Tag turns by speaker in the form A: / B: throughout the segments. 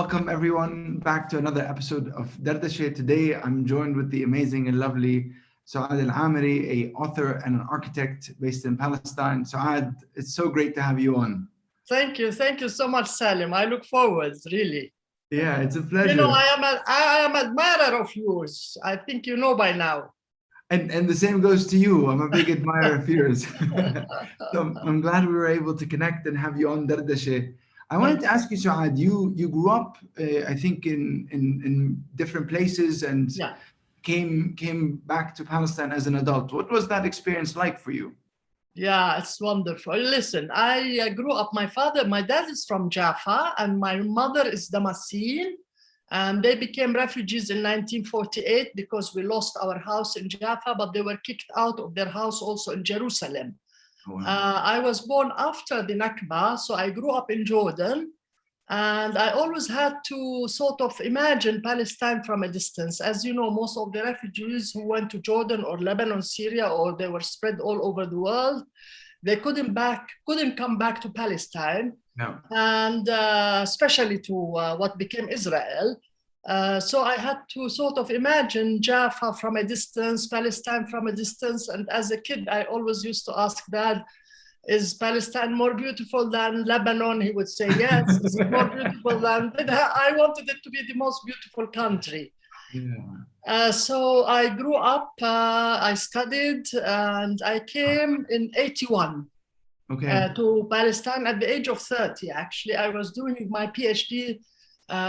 A: welcome everyone back to another episode of Dardashe. Today, I'm joined with the amazing and lovely Suad Amiry, an author and an architect based in Palestine. Suad, it's so great to have you on.
B: Thank you so much, Salem. I look forward, really.
A: Yeah, it's a pleasure.
B: You know, I am an admirer of yours. I think you know by now.
A: And the same goes to you. I'm a big admirer of yours. So I'm glad we were able to connect and have you on Dardashe. I wanted to ask you, Suad, you grew up, I think, in different places and came back to Palestine as an adult. What was that experience like for you?
B: Yeah, it's wonderful. Listen, I grew up, my dad is from Jaffa and my mother is Damascene. And they became refugees in 1948 because we lost our house in Jaffa, but they were kicked out of their house also in Jerusalem. Wow. I was born after the Nakba, so I grew up in Jordan. And I always had to sort of imagine Palestine from a distance. As you know, most of the refugees who went to Jordan or Lebanon, Syria, or they were spread all over the world, they couldn't come back to Palestine. No. And especially to what became Israel. So I had to sort of imagine Jaffa from a distance, Palestine from a distance. And as a kid, I always used to ask Dad, is Palestine more beautiful than Lebanon? He would say, yes, it's more beautiful than, I wanted it to be the most beautiful country. Yeah. So I grew up, I studied, and I came in 81. Okay. To Palestine at the age of 30, actually. I was doing my PhD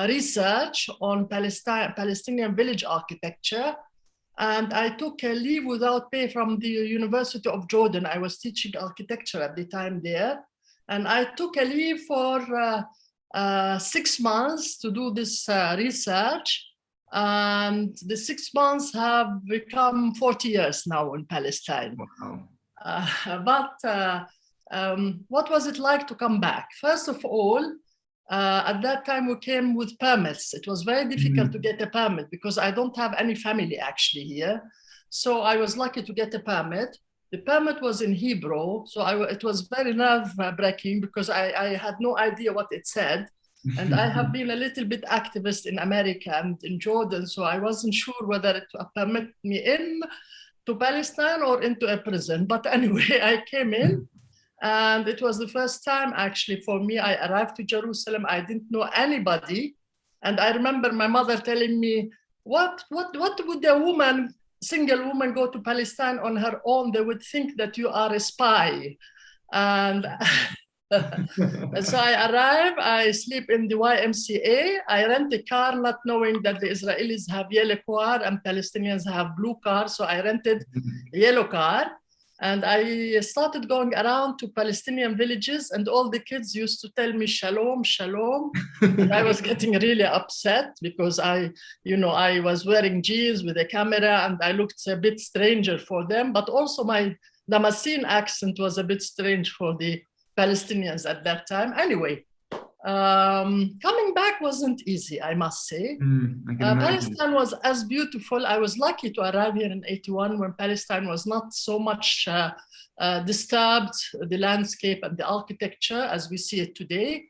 B: research on Palestinian village architecture. And I took a leave without pay from the University of Jordan. I was teaching architecture at the time there. And I took a leave for 6 months to do this research. And the 6 months have become 40 years now in Palestine. Wow. What was it like to come back? First of all, at that time we came with permits. It was very difficult to get a permit because I don't have any family actually here. So I was lucky to get a permit. The permit was in Hebrew, so it was very nerve-wracking because I had no idea what it said. And I have been a little bit activist in America and in Jordan, so I wasn't sure whether it would permit me in to Palestine or into a prison. But anyway, I came in. And it was the first time actually for me. I arrived to Jerusalem. I didn't know anybody. And I remember my mother telling me, what would a single woman go to Palestine on her own? They would think that you are a spy. And so I arrive, I sleep in the YMCA. I rent a car not knowing that the Israelis have yellow car and Palestinians have blue car. So I rented a yellow car. And I started going around to Palestinian villages and all the kids used to tell me, shalom, shalom. And I was getting really upset because I was wearing jeans with a camera and I looked a bit stranger for them, but also my Damascene accent was a bit strange for the Palestinians at that time. Anyway, coming back wasn't easy, I must say. Palestine was as beautiful. I was lucky to arrive here in 81 when Palestine was not so much disturbed, the landscape and the architecture as we see it today.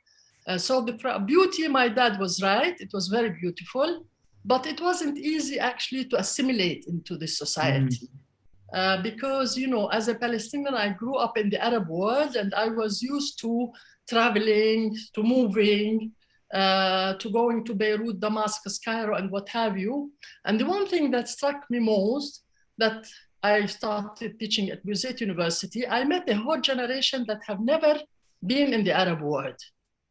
B: So the beauty, my dad was right. It was very beautiful, but it wasn't easy actually to assimilate into this society. Because, as a Palestinian, I grew up in the Arab world and I was used to traveling, to moving, to going to Beirut, Damascus, Cairo, and what have you. And the one thing that struck me most, that I started teaching at Birzeit University, I met a whole generation that have never been in the Arab world.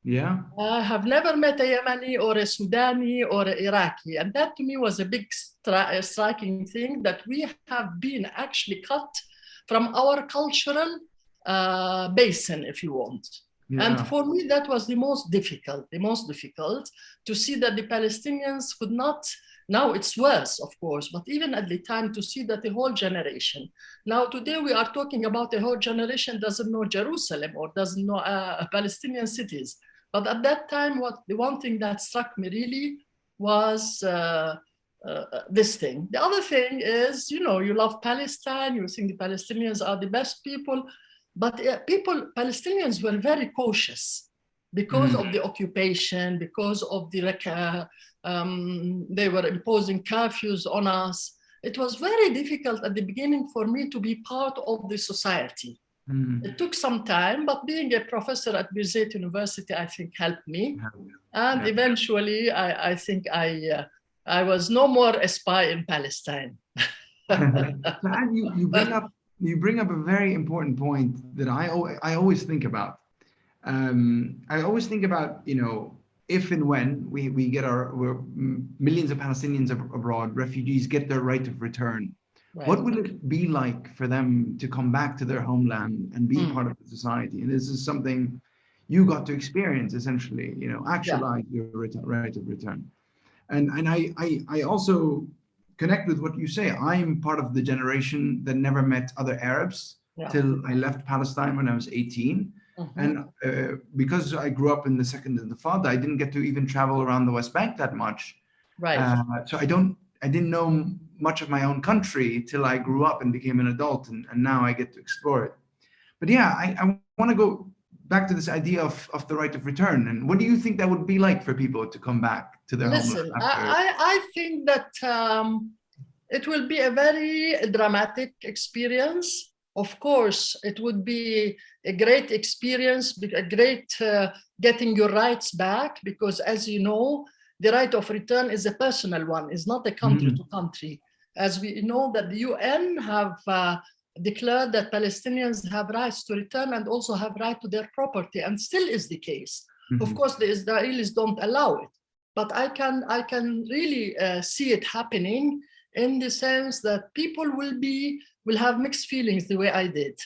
B: Yeah. I have never met a Yemeni or a Sudani or an Iraqi. And that to me was a big striking thing, that we have been actually cut from our cultural basin, if you want. Yeah. And for me, that was the most difficult to see that the Palestinians could not, now it's worse, of course, but even at the time to see that the whole generation. Now, today we are talking about a whole generation doesn't know Jerusalem or doesn't know Palestinian cities. But at that time, the one thing that struck me really was this thing. The other thing is, you love Palestine, you think the Palestinians are the best people, but Palestinians were very cautious. because of the occupation, because of the they were imposing curfews on us. It was very difficult at the beginning for me to be part of the society. It took some time, but being a professor at Birzeit University, I think, helped me. And eventually, I think I was no more a spy in Palestine.
A: Suad, you bring up a very important point that I always think about. I always think about, you know, if and when we get millions of Palestinians abroad, refugees get their right of return. Right. What will it be like for them to come back to their homeland and be part of the society? And this is something you got to experience, essentially, you know, actualize your right of return. And I also connect with what you say. I'm part of the generation that never met other Arabs till I left Palestine when I was 18. And because I grew up in the Second Intifada, I didn't get to even travel around the West Bank that much. Right. So I didn't know much of my own country till I grew up and became an adult, and now I get to explore it. But yeah, I want to go back to this idea of the right of return. And what do you think that would be like for people to come back to their homeland?
B: Listen, I think that it will be a very dramatic experience. Of course, it would be a great experience, a great getting your rights back, because as you know, the right of return is a personal one, it's not a country to country. As we know that the UN have declared that Palestinians have rights to return and also have right to their property, and still is the case. Of course, the Israelis don't allow it, but I can really see it happening in the sense that people will have mixed feelings the way I did.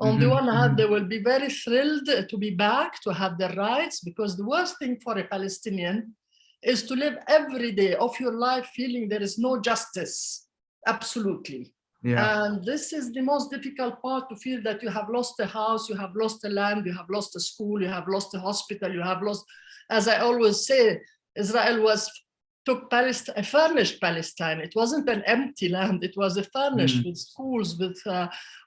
B: On the one hand, they will be very thrilled to be back, to have their rights, because the worst thing for a Palestinian is to live every day of your life feeling there is no justice. Absolutely. Yeah. And this is the most difficult part, to feel that you have lost a house, you have lost a land, you have lost a school, you have lost a hospital, you have lost, as I always say, Israel took a furnished Palestine. It wasn't an empty land, it was a furnished with schools,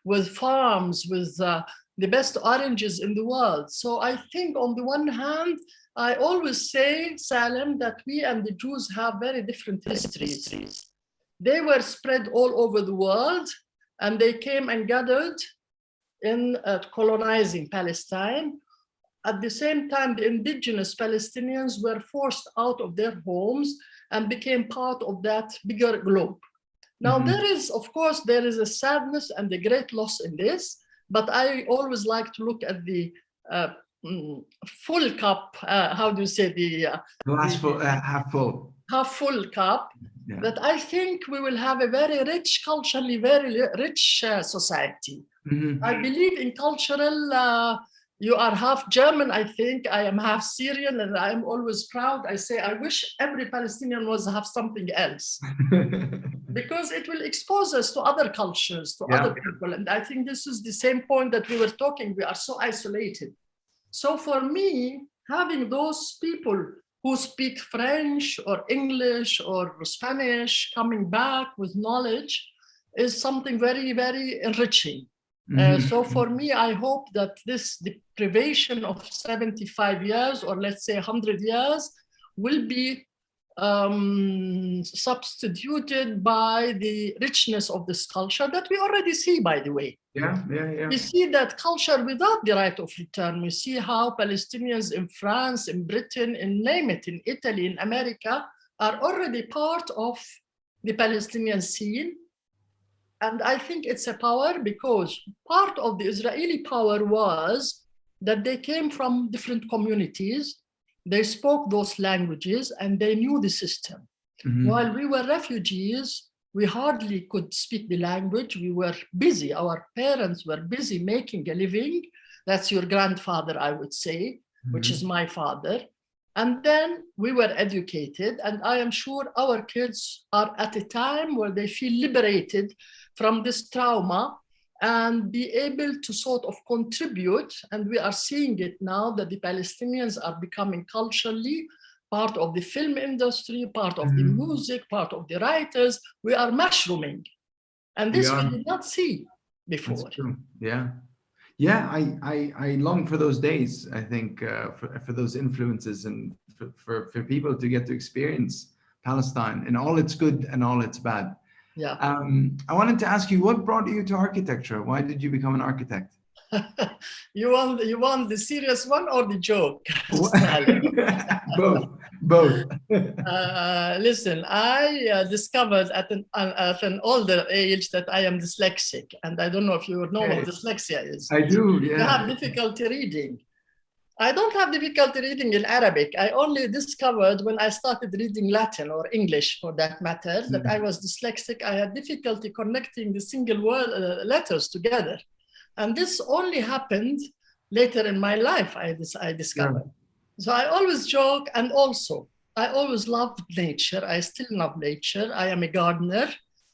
B: with farms, with the best oranges in the world. So I think on the one hand, I always say, Salem, that we and the Jews have very different histories. They were spread all over the world, and they came and gathered in colonizing Palestine. At the same time, the indigenous Palestinians were forced out of their homes and became part of that bigger globe. Now, there is, of course, there is a sadness and a great loss in this, but I always like to look at the full cup, how do you say, the
A: glass full, half full.
B: Half full cup. Yeah. That I think we will have a very rich, culturally very rich society. I believe in cultural, you are half German, I think. I am half Syrian, and I'm always proud. I say, I wish every Palestinian was have something else. Because it will expose us to other cultures, to other people. And I think this is the same point that we were talking. We are so isolated. So for me, having those people who speak French or English or Spanish coming back with knowledge is something very, very enriching. So for me, I hope that this deprivation of 75 years, or let's say 100 years, will be substituted by the richness of this culture that we already see, by the way. We see that culture without the right of return. We see how Palestinians in France, in Britain, in name it, in Italy, in America, are already part of the Palestinian scene. And I think it's a power, because part of the Israeli power was that they came from different communities. They spoke those languages and they knew the system. While we were refugees, we hardly could speak the language. We were busy. Our parents were busy making a living. That's your grandfather, I would say, which is my father. And then we were educated. And I am sure our kids are at a time where they feel liberated from this trauma and be able to sort of contribute. And we are seeing it now that the Palestinians are becoming culturally part of the film industry, part of the music, part of the writers. We are mushrooming. And this we did not see before.
A: That's true. Yeah. Yeah, I long for those days. I think for those influences and for people to get to experience Palestine in all its good and all its bad.
B: Yeah.
A: I wanted to ask you, what brought you to architecture? Why did you become an architect?
B: You want the serious one or the joke?
A: Both, both.
B: Listen, I discovered at an older age that I am dyslexic, and I don't know if you know what dyslexia is.
A: I do,
B: You
A: yeah.
B: have difficulty reading. I don't have difficulty reading in Arabic. I only discovered when I started reading Latin or English, for that matter, that I was dyslexic. I had difficulty connecting the single word letters together. And this only happened later in my life, I discovered. Yeah. So I always joke, and also I always loved nature. I still love nature. I am a gardener.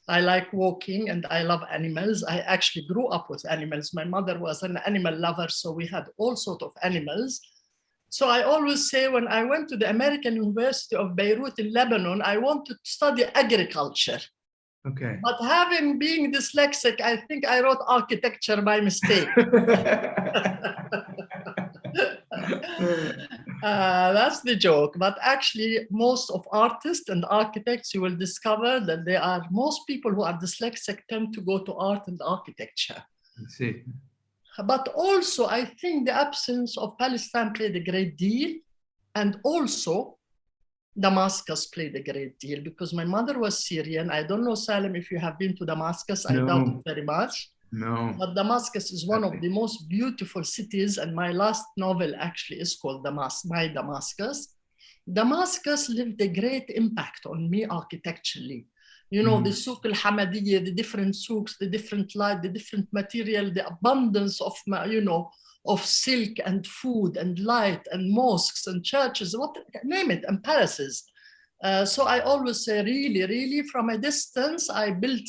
B: I like walking and I love animals. I actually grew up with animals. My mother was an animal lover, so we had all sorts of animals. So I always say when I went to the American University of Beirut in Lebanon, I wanted to study agriculture.
A: Okay.
B: But being dyslexic, I think I wrote architecture by mistake. That's the joke. But actually, most of artists and architects, you will discover that most people who are dyslexic tend to go to art and architecture.
A: I see.
B: But also, I think the absence of Palestine played a great deal. And also, Damascus played a great deal because my mother was Syrian. I don't know, Salem, if you have been to Damascus. I doubt it very much.
A: No.
B: But Damascus is one of the most beautiful cities. And my last novel actually is called My Damascus. Damascus left a great impact on me architecturally. You know, the Souk al-Hamadiyya, the different souks, the different light, the different material, the abundance of, of silk and food and light and mosques and churches, name it, and palaces. So I always say, really, from a distance, I built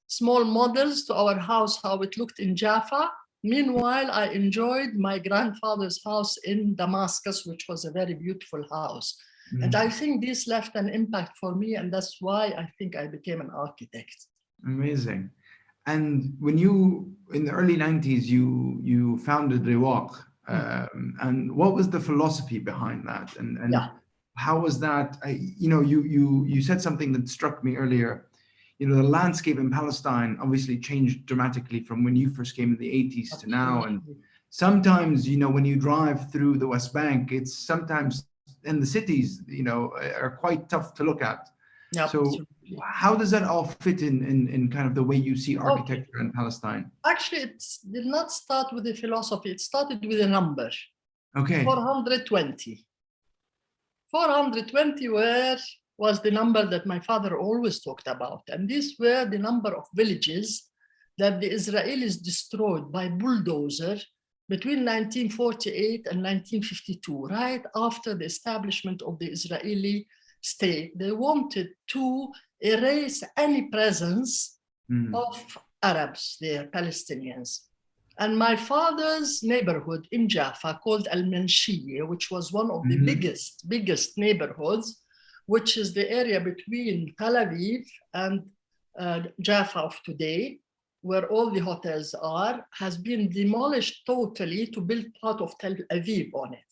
B: small models to our house, how it looked in Jaffa. Meanwhile, I enjoyed my grandfather's house in Damascus, which was a very beautiful house. And I think this left an impact for me, and that's why I think I became an architect.
A: Amazing. And when you, in the early 90s, you founded RIWAQ, and what was the philosophy behind that? And how was that? You said something that struck me earlier. You know, the landscape in Palestine obviously changed dramatically from when you first came in the 80s to now. And sometimes, when you drive through the West Bank, it's sometimes, and the cities, are quite tough to look at. Yep, so absolutely. How does that all fit in kind of the way you see architecture in Palestine?
B: Actually, it did not start with a philosophy. It started with a number.
A: Okay.
B: 420. 420 was the number that my father always talked about. And these were the number of villages that the Israelis destroyed by bulldozer between 1948 and 1952, right after the establishment of the Israeli state. They wanted to erase any presence of Arabs, the Palestinians. And my father's neighborhood in Jaffa, called Al-Manshiyya, which was one of the biggest neighborhoods, which is the area between Tel Aviv and Jaffa of today, where all the hotels are, has been demolished totally to build part of Tel Aviv on it.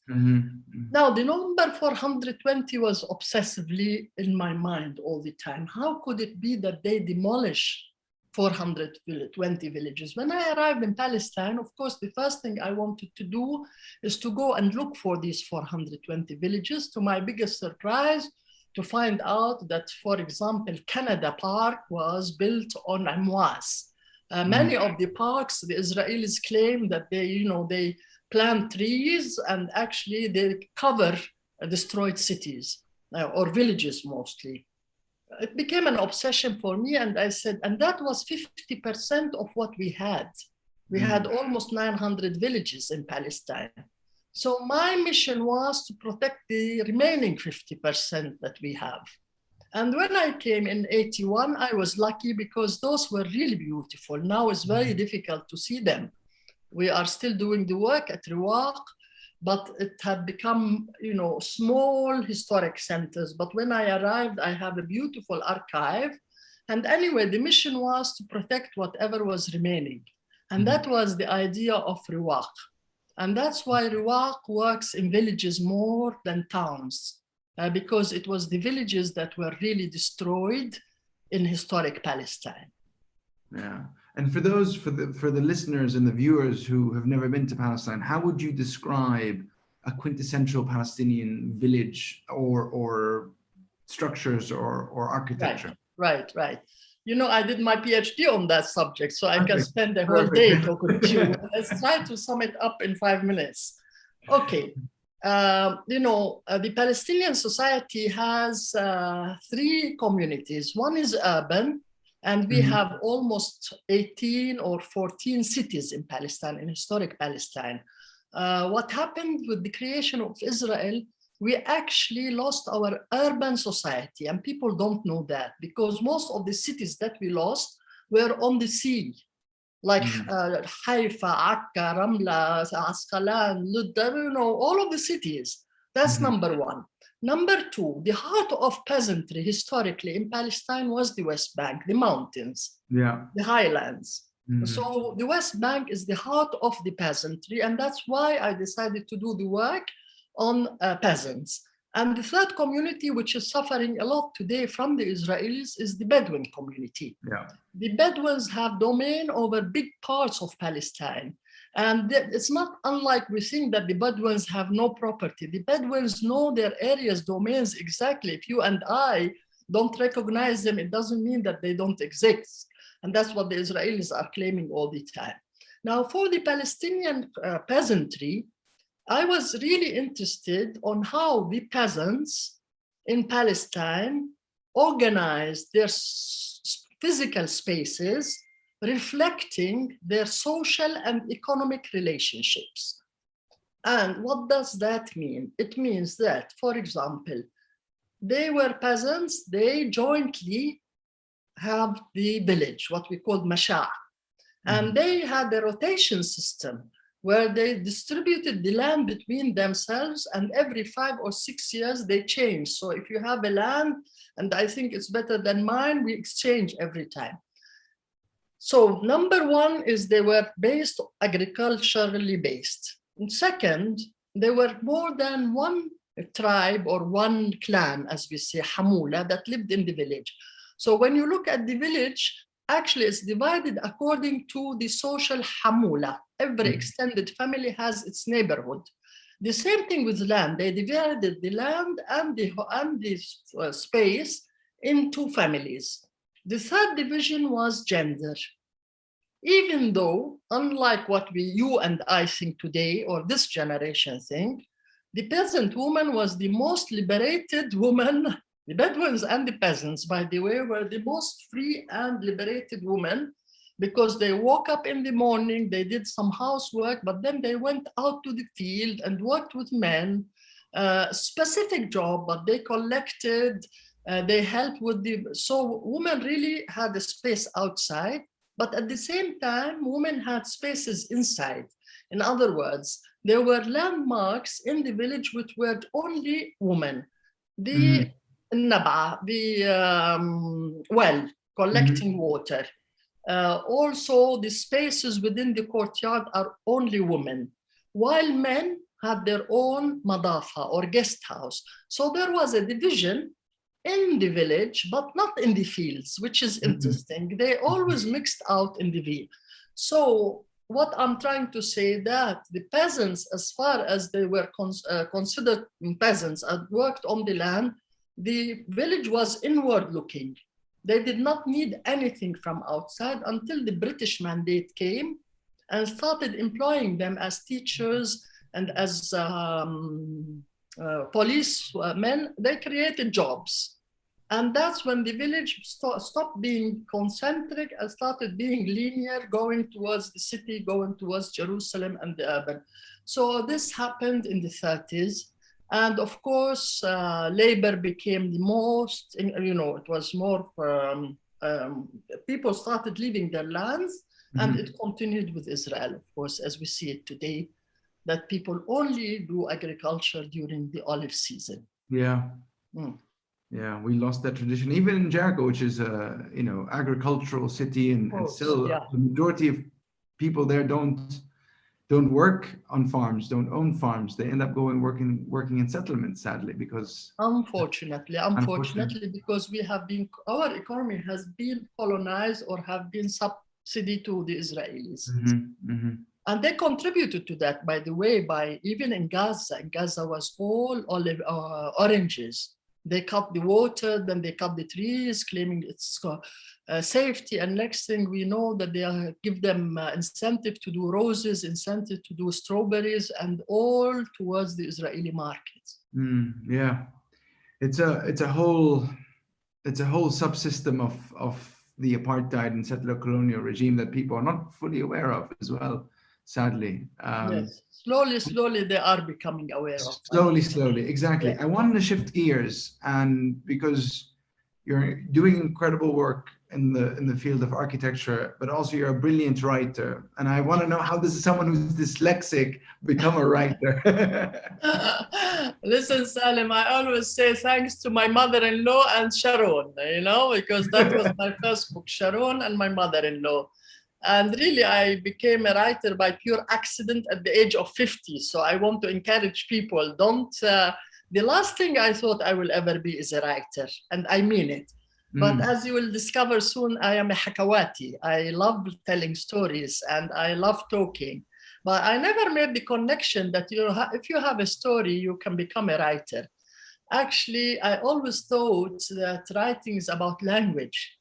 B: Now, the number 420 was obsessively in my mind all the time. How could it be that they demolish 420 villages? When I arrived in Palestine, of course, the first thing I wanted to do is to go and look for these 420 villages. To my biggest surprise, to find out that, for example, Canada Park was built on Amwas. Many of the parks, the Israelis claim that they plant trees and actually they cover destroyed cities or villages mostly. It became an obsession for me, and I said, and that was 50% of what we had. We had almost 900 villages in Palestine. So my mission was to protect the remaining 50% that we have. And when I came in 81, I was lucky because those were really beautiful. Now it's very difficult to see them. We are still doing the work at RIWAQ, but it had become, small historic centers. But when I arrived, I have a beautiful archive. And anyway, the mission was to protect whatever was remaining. And that was the idea of RIWAQ. And that's why RIWAQ works in villages more than towns, because it was the villages that were really destroyed in historic Palestine.
A: Yeah. And for those, for the listeners and the viewers who have never been to Palestine, how would you describe a quintessential Palestinian village or structures or architecture?
B: Right. You know, I did my PhD on that subject, so I can spend the whole
A: Perfect.
B: day talking to you. Let's try to sum it up in 5 minutes. Okay. You know, the Palestinian society has 3 communities. One is urban, and we have almost 18 or 14 cities in Palestine, in historic Palestine. What happened with the creation of Israel, we actually lost our urban society, and people don't know that, because most of the cities that we lost were on the sea, like Haifa, Akka, Ramallah, Asqalan, Lud, you know, all of the cities. That's number one. Number two, the heart of peasantry historically in Palestine was the West Bank, the mountains, the highlands. So the West Bank is the heart of the peasantry, and that's why I decided to do the work on peasants. And the third community, which is suffering a lot today from the Israelis, is the Bedouin community. The Bedouins have domain over big parts of Palestine. And it's not unlike we think that the Bedouins have no property. The Bedouins know their areas, domains exactly. If you and I don't recognize them, it doesn't mean that they don't exist. And that's what the Israelis are claiming all the time. Now, for the Palestinian peasantry, I was really interested on how the peasants in Palestine organized their physical spaces, reflecting their social and economic relationships. And what does that mean? It means that, for example, they were peasants, they jointly have the village, what we call masha', and they had a rotation system where they distributed the land between themselves, and every 5 or 6 years they change. So if you have a land, and I think it's better than mine, we exchange every time. So number one is they were based, agriculturally based. And second, there were more than one tribe or one clan, as we say, hamula, that lived in the village. So when you look at the village, actually it's divided according to the social hamula. Every extended family has its neighborhood. The same thing with land. They divided the land and the space into families. The third division was gender. Even though, unlike what you and I think today, or this generation think, the peasant woman was the most liberated woman. The Bedouins and the peasants, by the way, were the most free and liberated women, because they woke up in the morning, they did some housework, but then they went out to the field and worked with men, specific job, but they collected, they helped with so women really had a space outside, but at the same time, women had spaces inside. In other words, there were landmarks in the village which were only women. The Naba, the well, collecting water. Also, the spaces within the courtyard are only women, while men had their own madafa or guest house. So there was a division in the village, but not in the fields, which is interesting. They always mixed out in the field. So what I'm trying to say that the peasants, as far as they were considered peasants and worked on the land, the village was inward looking. They did not need anything from outside until the British mandate came and started employing them as teachers and as policemen. They created jobs. And that's when the village stopped being concentric and started being linear, going towards the city, going towards Jerusalem and the urban. So this happened in the 30s. And of course, labor became the most, it was more, people started leaving their lands, and it continued with Israel, of course, as we see it today, that people only do agriculture during the olive season.
A: Yeah. Yeah, we lost that tradition. Even in Jericho, which is a agricultural city, and still the majority of people there don't work on farms, don't own farms. They end up going working in settlements, sadly, because
B: unfortunately, because we have been, our economy has been colonized or have been subsidy to the Israelis. And they contributed to that, by the way, by even in Gaza. Gaza was all oranges. They cut the water, then they cut the trees, claiming it's safety. And next thing we know that they give them incentive to do roses, incentive to do strawberries, and all towards the Israeli markets.
A: Yeah, it's a whole subsystem of the apartheid and settler colonial regime that people are not fully aware of as well, sadly.
B: Yes, slowly they are becoming aware of.
A: Slowly, exactly.
B: Yeah.
A: I wanted to shift gears, and because you're doing incredible work in the field of architecture, but also you're a brilliant writer. And I want to know, how does someone who's dyslexic become a writer?
B: Listen, Salem, I always say thanks to my mother-in-law and Sharon, because that was my first book, Sharon and my mother-in-law. And really, I became a writer by pure accident at the age of 50. So I want to encourage people, the last thing I thought I will ever be is a writer, and I mean it. But as you will discover soon, I am a hakawati. I love telling stories and I love talking. But I never made the connection that if you have a story, you can become a writer. Actually, I always thought that writing is about language.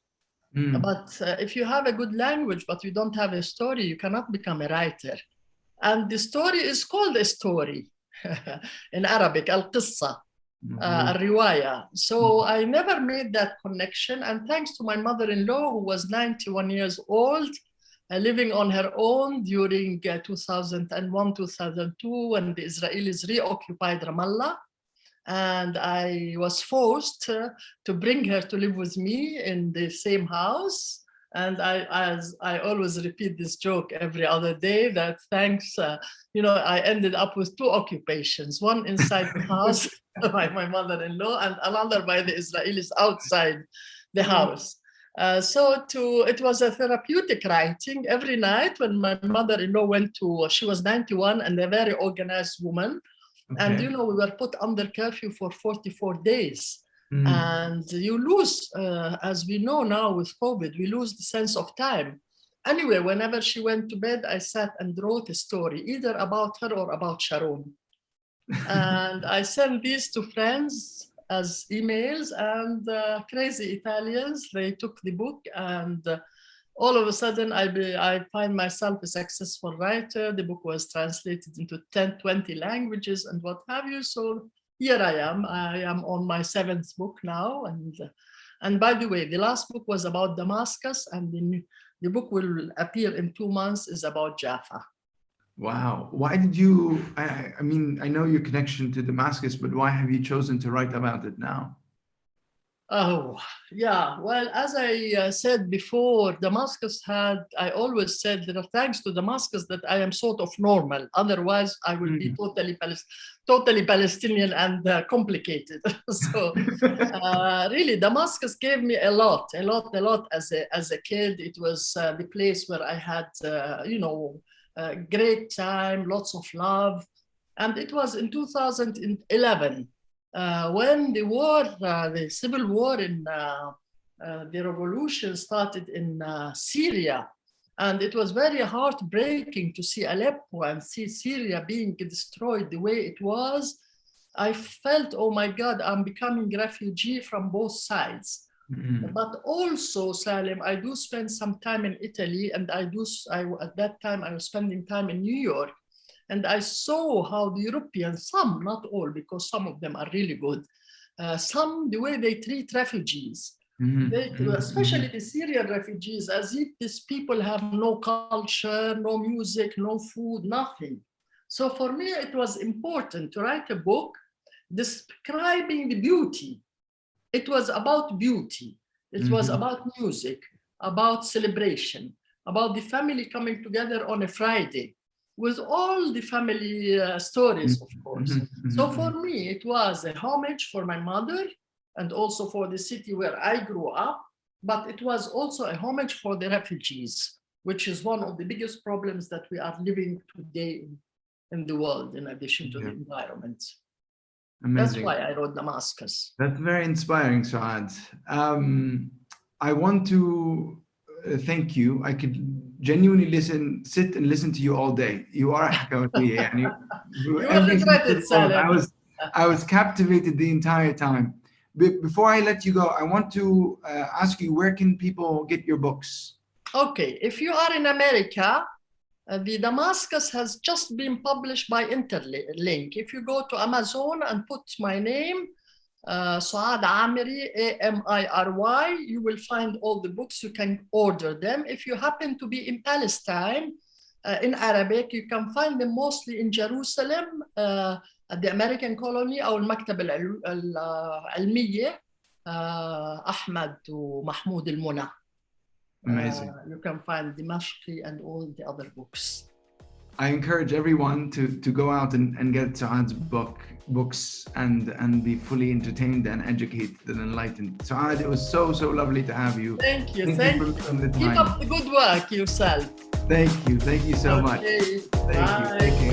B: But if you have a good language, but you don't have a story, you cannot become a writer. And the story is called a story in Arabic, al-qissa, al-riwaya. So I never made that connection. And thanks to my mother-in-law, who was 91 years old, living on her own during 2001, 2002, when the Israelis reoccupied Ramallah. And I was forced to bring her to live with me in the same house. And as I always repeat this joke every other day, that thanks, I ended up with two occupations, one inside the house by my mother-in-law and another by the Israelis outside the house. It was a therapeutic writing. Every night when my mother-in-law she was 91 and a very organized woman. Okay. And we were put under curfew for 44 days. And you lose, as we know now with COVID, we lose the sense of time. Anyway, whenever she went to bed, I sat and wrote a story, either about her or about Sharon. And I sent these to friends as emails, and crazy Italians, they took the book, and all of a sudden I find myself a successful writer. The book was translated into 10, 20 languages and what have you. So here I am on my 7th book now. And by the way, the last book was about Damascus, and the book will appear in 2 months, is about Jaffa.
A: Wow. Why did you, I mean, I know your connection to Damascus, but why have you chosen to write about it now?
B: Oh, yeah. Well, as I said before, Damascus I always said that thanks to Damascus that I am sort of normal. Otherwise, I would be totally Palestinian and complicated. So really, Damascus gave me a lot as a kid. It was the place where I had, a great time, lots of love. And it was in 2011. When the civil war in the revolution started in Syria, and it was very heartbreaking to see Aleppo and see Syria being destroyed the way it was. I felt, oh my God, I'm becoming a refugee from both sides. But also, Salem, I do spend some time in Italy, and at that time I was spending time in New York. And I saw how the Europeans, some, not all, because some of them are really good, the way they treat refugees, especially the Syrian refugees, as if these people have no culture, no music, no food, nothing. So for me, it was important to write a book describing the beauty. It was about beauty. It was about music, about celebration, about the family coming together on a Friday, with all the family stories, of course. So for me, it was a homage for my mother and also for the city where I grew up, but it was also a homage for the refugees. which is one of the biggest problems that we are living today in the world, in addition to the environment.
A: Amazing.
B: That's why I wrote Damascus.
A: That's very inspiring, Suad. I want to thank you. I could genuinely sit and listen to you all day. You are Hakawatiyya. And
B: you will regret it, Salem.
A: I was captivated the entire time. Before I let you go, I want to ask you, where can people get your books?
B: Okay, if you are in America, the Damascus has just been published by Interlink. If you go to Amazon and put my name, Suad Amiry, A-M-I-R-Y, you will find all the books. You can order them. If you happen to be in Palestine, in Arabic, you can find them mostly in Jerusalem, at the American colony, أو المكتبة العلمية أحمد ومحمود المنى.
A: Amazing.
B: You can find Dimashqi and all the other books.
A: I encourage everyone to go out and get Suad's books and be fully entertained and educated and enlightened. Suad, it was so lovely to have you.
B: Thank you.
A: Keep
B: up the good work yourself.
A: Thank you so much.
B: Bye.